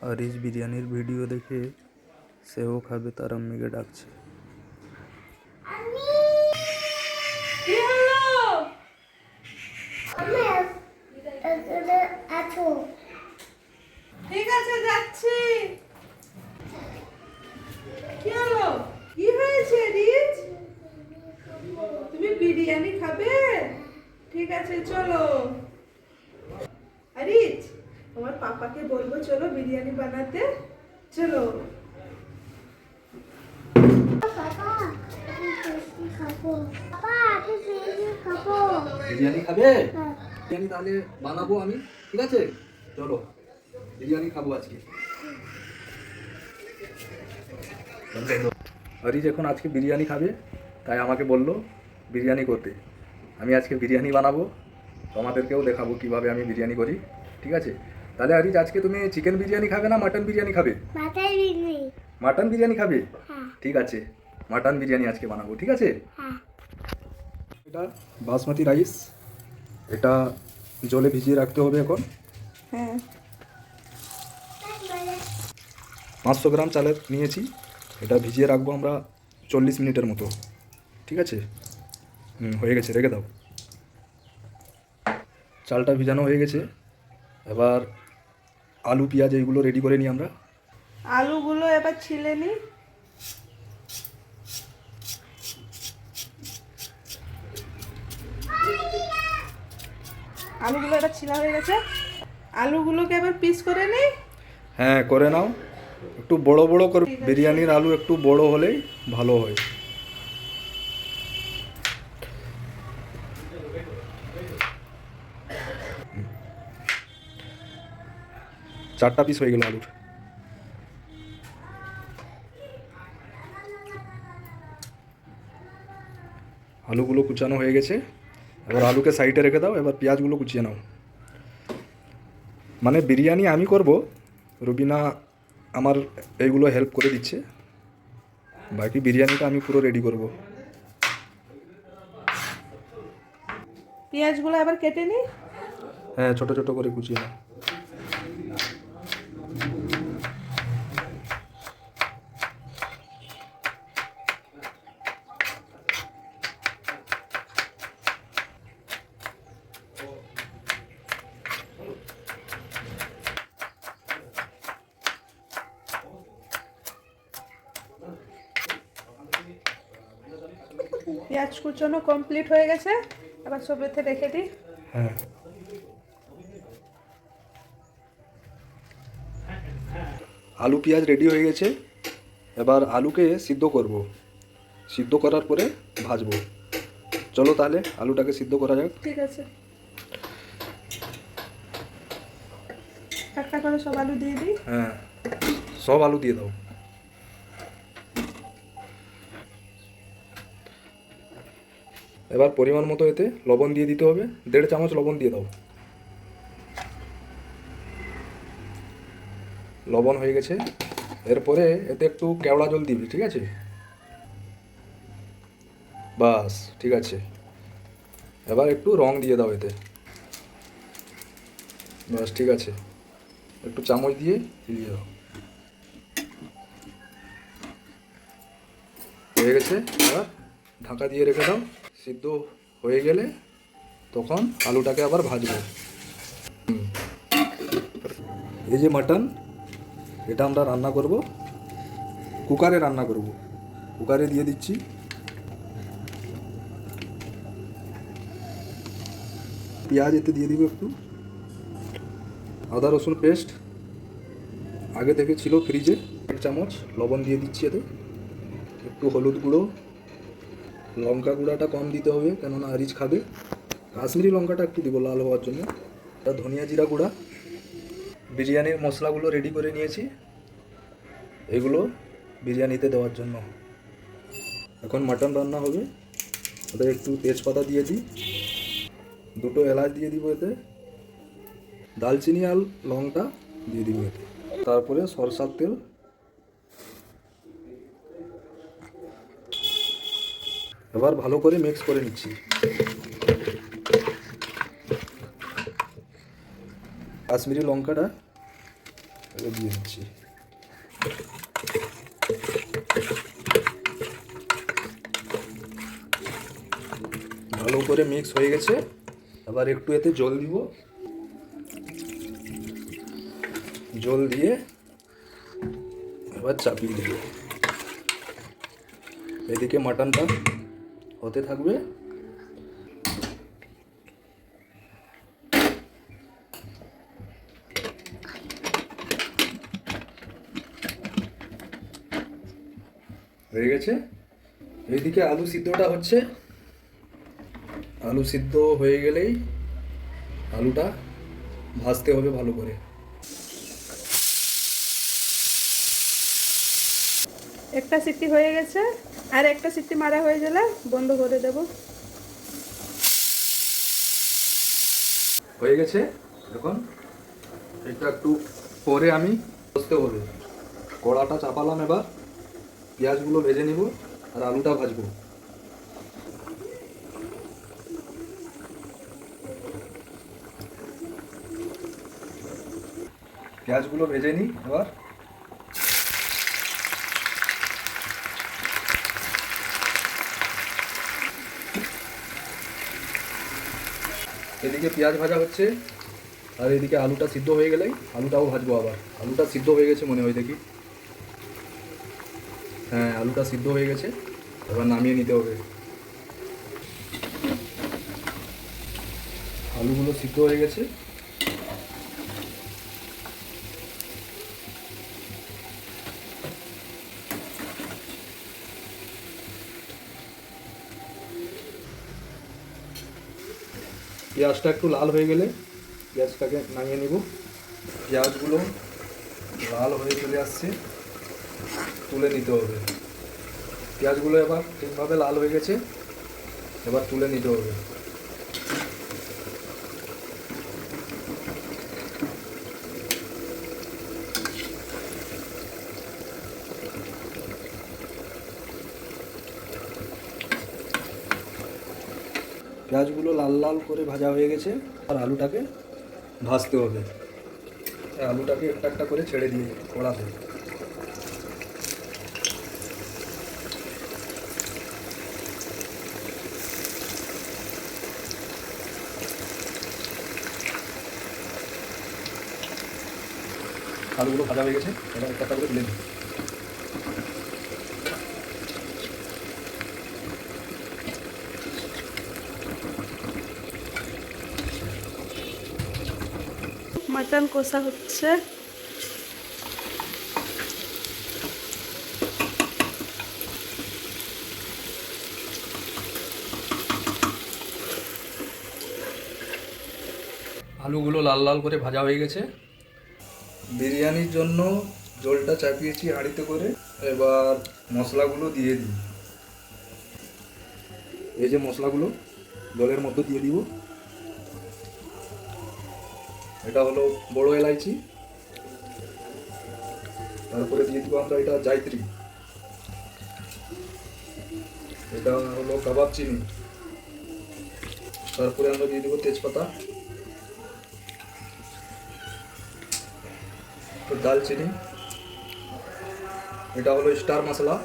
আরিজ বিরিয়ানির ভিডিও দেখে সেও খাবে, তার আম্মিকে ডাকছে। ঠিক আছে, যাচ্ছি। কি হলো? কি হয়েছে রিচ? তুমি বিরিয়ানি খাবে? ঠিক আছে, চলো। রিচ, তোমার পাপাকে বলবো চলো বিরিয়ানি বানাতে। চলো। বিরিয়ানি খাবে? বিরিয়ানি তাহলে বানাবো আমি, ঠিক আছে? চলো বিরিয়ানি খাবো আজকে। আরিজ এখন আজকে বিরিয়ানি খাবে, তাই আমাকে বললো বিরিয়ানি করতে। আমি আজকে বিরিয়ানি বানাবো, তোমাদেরকেও দেখাবো কিভাবে আমি বিরিয়ানি করি, ঠিক আছে? তাহলে আরিজ আজকে তুমি চিকেন বিরিয়ানি খাবে না মাটন বিরিয়ানি খাবে? মাটন বিরিয়ানি খাবে? ঠিক আছে, মাটন বিরিয়ানি আজকে বানাবো, ঠিক আছে? এটা বাসমতি রাইস, এটা জলে ভিজিয়ে রাখতে হবে এখন। হ্যাঁ, 500 গ্রাম চালের নিয়েছি, এটা ভিজিয়ে রাখবো আমরা 40 মিনিটের মতো, ঠিক আছে? হয়ে গেছে, রেখে দাও। চালটা ভিজানো হয়ে গেছে, এবার আলু পেঁয়াজ এইগুলো রেডি করে নিই আমরা। আলুগুলো এবার ছিলে নি। আলুগুলো এবার ছিলা হয়ে গেছে, আলুগুলোকে এবার পিস করে নিই। হ্যাঁ, করে নাও। একটু বড় বড় করে, বিরিয়ানির আলু একটু বড় হলেই ভালো হয়। চারটা পিস হয়ে গেল আলুর। আলুগুলো কুচানো হয়ে গেছে, এবার আলুকে সাইডে রেখে দাও। এবার পেঁয়াজগুলো কুচিয়ে নাও। মানে বিরিয়ানি আমি করব, রুবিনা আমার এইগুলো হেল্প করে দিচ্ছে, বাকি বিরিয়ানিটা আমি পুরো রেডি করব। পেঁয়াজগুলো এবার কেটে নিই। হ্যাঁ, ছোট ছোট করে কুচিয়ে নাও। পেঁয়াজ কুচানো কমপ্লিট হয়ে গেছে, এবার সবজিতে রেখে দিই। হ্যাঁ, আলু পেঁয়াজ রেডি হয়ে গেছে, এবার আলুকে সিদ্ধ করব। সিদ্ধ করার পরে ভাজবো। চলো তাহলে আলুটাকে সিদ্ধ করা যাক। ঠিক আছে, একটা করে সব আলু দিয়ে দিই। হ্যাঁ, সব আলু দিয়ে দাও। এবার পরিমাণ মতো এতে লবণ দিয়ে দিতে হবে, 1.5 চামচ লবণ দিয়ে দাও। লবণ হয়ে গেছে, এরপরে এতে একটু কেওড়া জল দিবি, ঠিক আছে? বাস, ঠিক আছে। এবার একটু রং দিয়ে দাও এতে। বাস, ঠিক আছে। একটু চামচ দিয়ে হিলিয়ে দাও। হয়ে গেছে, এবার ঢাকা দিয়ে রেখে দাও। সিদ্ধ হয়ে গেলে তখন আলুটাকে আবার ভাজবো। এই যে মাটন, এটা আমরা রান্না করব, কুকারে রান্না করব। কুকারে দিয়ে দিচ্ছি। পেঁয়াজ এতে দিয়ে দিব একটু, আদা রসুন পেস্ট আগে থেকে ছিল ফ্রিজে 1 চামচ, লবণ দিয়ে দিচ্ছি এতে, একটু হলুদ গুঁড়ো, লঙ্কা গুঁড়াটা কম দিতে হবে কেননা আরিজ খাবে, কাশ্মীরি লঙ্কাটা একটু দিব লাল হওয়ার জন্য, ধনিয়া জিরা গুঁড়া। বিরিয়ানির মশলাগুলো রেডি করে নিয়েছি, এগুলো বিরিয়ানিতে দেওয়ার জন্য। এখন মাটন রান্না হবে, ওটা একটু তেজপাতা দিয়ে দিই, 2টো এলাচ দিয়ে দিব এতে, দালচিনি আর লংটা দিয়ে দিব এতে, তারপরে সরষার তেল। এবার ভালো করে মিক্স করে নিচ্ছি। কাশ্মীরি লঙ্কাটা এবার দিয়ে দিচ্ছি। ভালো করে মিক্স হয়ে গেছে। এবার একটু এতে জল দিব, জল দিয়ে এবার চাপিয়ে দেব। এদিকে মাটনটা হতে থাকবে। হয়ে গেছে। এইদিকে আলু সিদ্ধটা হচ্ছে। আলু সিদ্ধ হয়ে গেলেই আলুটা ভাজতে হবে ভালো করে। একটা সিটি হয়ে গেছে, আর একটা সিটি মারা হয়ে গেলে বন্ধ করে দেব। হয়ে গেছে। এখন এটা একটু পরে আমি ভাজতে হবে। কড়াটা চাপালাম, এবার পেঁয়াজগুলো ভেজে নিব আর আলুটা ভাজবো। পেঁয়াজগুলো ভেজে নিই এবার। এদিকে পেঁয়াজ ভাজা হচ্ছে আর এদিকে আলুটা সিদ্ধ হয়ে গেলেই আলুটাও ভাজবো। আবার আলুটা সিদ্ধ হয়ে গেছে মনে হয়, দেখি। হ্যাঁ, আলুটা সিদ্ধ হয়ে গেছে। এবার নামিয়ে নিতে হবে। আলুগুলো সিদ্ধ হয়ে গেছে। পেঁয়াজটা একটু লাল হয়ে গেলে পেঁয়াজটাকে নামিয়ে নিব। পেঁয়াজগুলো লাল হয়ে চলে আসছে, তুলে নিতে হবে। পেঁয়াজগুলো এবার ঠিকভাবে লাল হয়ে গেছে, এবার তুলে নিতে হবে। পেঁয়াজগুলো লাল লাল করে ভাজা হয়ে গেছে, আর আলুটাকে ভাজতে হবে। আলুটাকে একটা একটা করে ছেড়ে দিয়ে কড়াতে। আলুগুলো ভাজা হয়ে গেছে, এবার একটা একটা করে তুলে দিই। মাটন কষা হচ্ছে। আলুগুলো লাল লাল করে ভাজা হয়ে গেছে। বিরিয়ানির জন্য জলটা চাপিয়েছি হাঁড়িতে করে। এবার মশলাগুলো দিয়ে দিই। এই যে মশলাগুলো জলের মধ্যে দিয়ে দিব। এটা হলো বড় এলাইচি, তারপরে দিয়ে দিব আমরা এটা জায়ত্রী, এটা হলো কাবাব চিনি, তারপরে আমরা দিয়ে দিব তেজপাতা, দালচিনি, এটা হলো স্টার মশলা,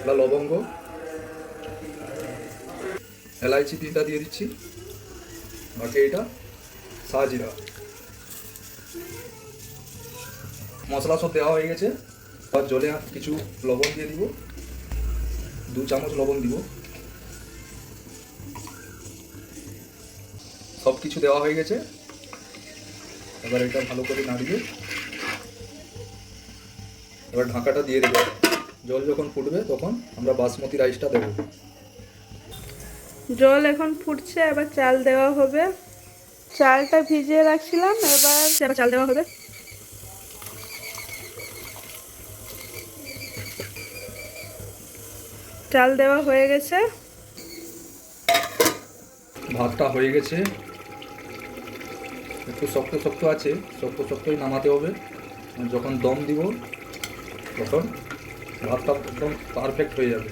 এটা লবঙ্গ, এলাইচি 3টা দিয়ে দিচ্ছি, বাকি এটা সাজিরা। মশলা সব দেওয়া হয়ে গেছে। আর জলে কিছু লবণ দিয়ে দিব, 2 চামচ লবণ দিব। সব কিছু দেওয়া হয়ে গেছে। এবার এটা ভালো করে নাড়িয়ে এবার ঢাকাটা দিয়ে দেবো। জল যখন ফুটবে তখন আমরা বাসমতি রাইসটা দেবো। জল এখন ফুটছে, এবার চাল দেওয়া হবে। চালটা ভিজিয়ে রাখছিলাম, এবার চাল দেওয়া হবে। চাল দেওয়া হয়ে গেছে। ভাতটা হয়ে গেছে, একটু শক্ত শক্ত আছে, শক্ত শক্তই নামাতে হবে। যখন দম দিব তখন ভাতটা একদম পারফেক্ট হয়ে যাবে।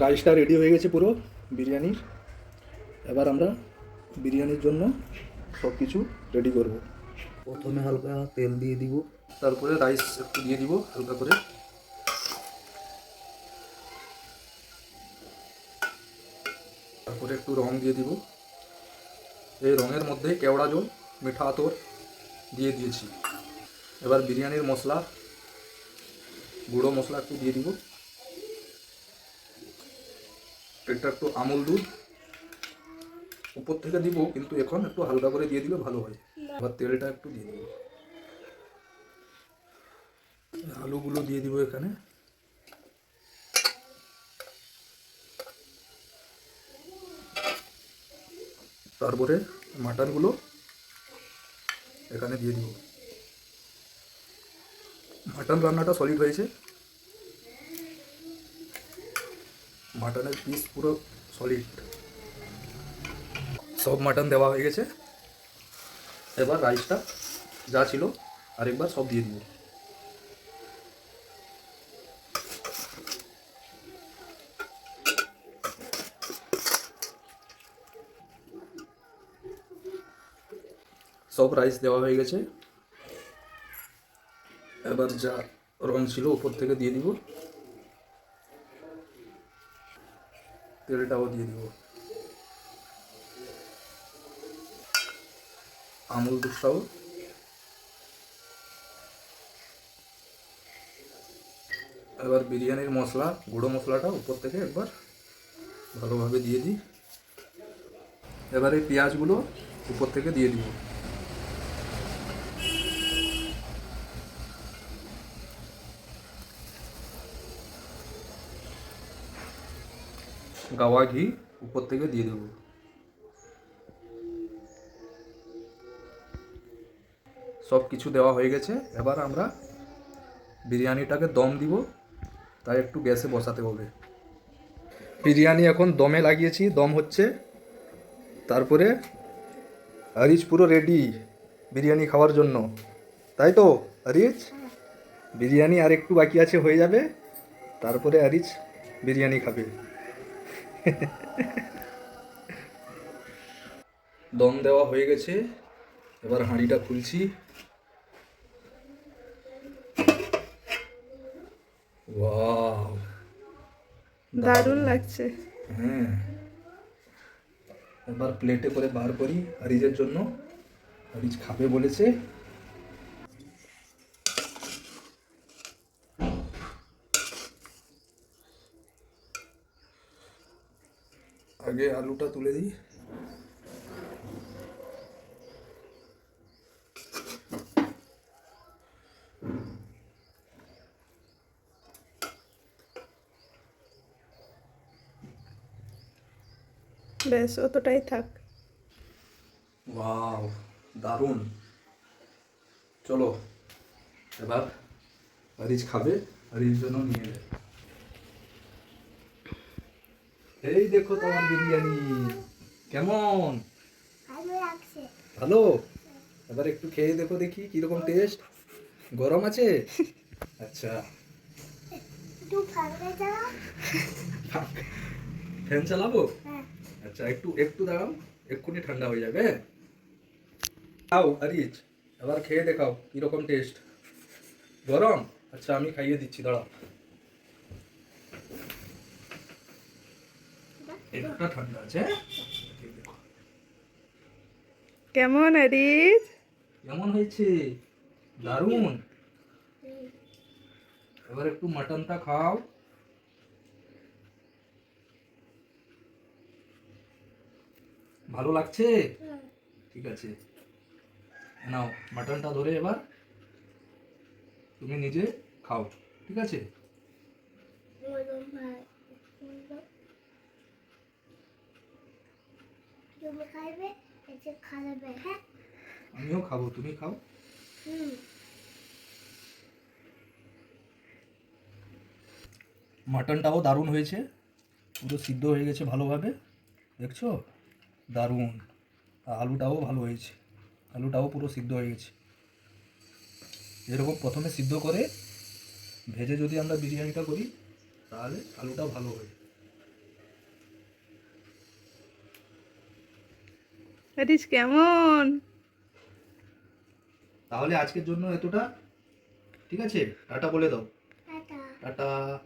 রাইসটা রেডি হয়ে গেছে পুরো। বিরিয়ানির। এবার আমরা বিরিয়ানির জন্য সব কিছু রেডি করব। প্রথমে হালকা তেল দিয়ে দিব। তারপরে রাইস একটু দিয়ে দিব হালকা করে। তারপরে একটু রং দিয়ে দিব। এই রঙের মধ্যে কেওড়া জল, মিঠা আতর দিয়ে দিয়েছি। এবার বিরিয়ানির মশলা, গুঁড়ো মশলা একটু দিয়ে দিব। এটা একটু আমুল দুধ উপর থেকে দিব, কিন্তু এখন একটু হালকা করে দিয়ে দিলে ভালো হয়। এবার তেলটা একটু দিয়ে দিব। আলুগুলো দিয়ে দিব এখানে। তারপরে মাটনগুলো এখানে দিয়ে দিব। মাটন রান্নাটা সলিড হয়েছে, মাটনের পিস পুরো সলিড। সব মাটন দেওয়া হয়ে গেছে। এবার রাইসটা যা ছিল আরেকবার সব দিয়ে দিব। সব রাইস দেওয়া হয়ে গেছে। এবার যা রং ছিল উপর থেকে দিয়ে দিব। তেলটাও দিয়ে দিব। আমুল দুধটাও। এবার বিরিয়ানির মশলা, গুঁড়ো মশলাটা উপর থেকে একবার ভালোভাবে দিয়ে দিই। এবার এই পেঁয়াজগুলো উপর থেকে দিয়ে দিব। গাওয়া ঘি উপর থেকে দিয়ে দেব। সব কিছু দেওয়া হয়ে গেছে। এবার আমরা বিরিয়ানিটাকে দম দিব, তাই একটু গ্যাসে বসাতে হবে। বিরিয়ানি এখন দমে লাগিয়েছি, দম হচ্ছে। তারপরে আরিজ পুরো রেডি বিরিয়ানি খাওয়ার জন্য, তাই তো আরিজ? বিরিয়ানি আর একটু বাকি আছে, হয়ে যাবে। তারপরে আরিজ বিরিয়ানি খাবে। দম দেওয়া হয়ে গেছে। এবার হাঁড়িটা খুলছি। ওয়াও, দারুণ লাগছে। হ্যাঁ, এবার প্লেটে করে বার করি আরিজের জন্য। আরিজ খাবে বলেছে। আগে আলুটা তুলে দিই। বেশ, অতটাই থাক। ওয়াও, দারুণ। চলো এবার আরিজ খাবে, আরিজ জন্য নিয়ে যাই। এই দেখো তোমার বিরিয়ানি কেমন, ভালো? এবার একটু খেয়ে দেখো, দেখি কিরকম টেস্ট। গরম আছে? আচ্ছা, ফ্যান চালাবো? আচ্ছা, একটু একটু দাঁড়াও, এক্ষুনি ঠান্ডা হয়ে যাবে। খাও আরিজ, এবার খেয়ে দেখাও কিরকম টেস্ট। গরম? আচ্ছা, আমি খাইয়ে দিচ্ছি, দাঁড়াও। এটা ঠান্ডা আছে। কেমন আরিজ? কেমন হয়েছে? দারুণ। এবার একটু মাটনটা খাও। ভালো লাগছে? ঠিক আছে, নাও মাটনটা ধরে এবার তুমি নিজে খাও, ঠিক আছে? আমিও খাবো, তুমি খাও। মাটনটাও দারুণ হয়েছে, পুরো সিদ্ধ হয়ে গেছে ভালোভাবে, দেখছো? দারুণ। আর আলুটাও ভালো হয়েছে, আলুটাও পুরো সিদ্ধ হয়ে গেছে। এরকম প্রথমে সিদ্ধ করে ভেজে যদি আমরা বিরিয়ানিটা করি, তাহলে আলুটা ভালো হয়। আরিস কেমন? তাহলে আজকের জন্য এতটা, ঠিক আছে? টাটা বলে দাও। টাটা।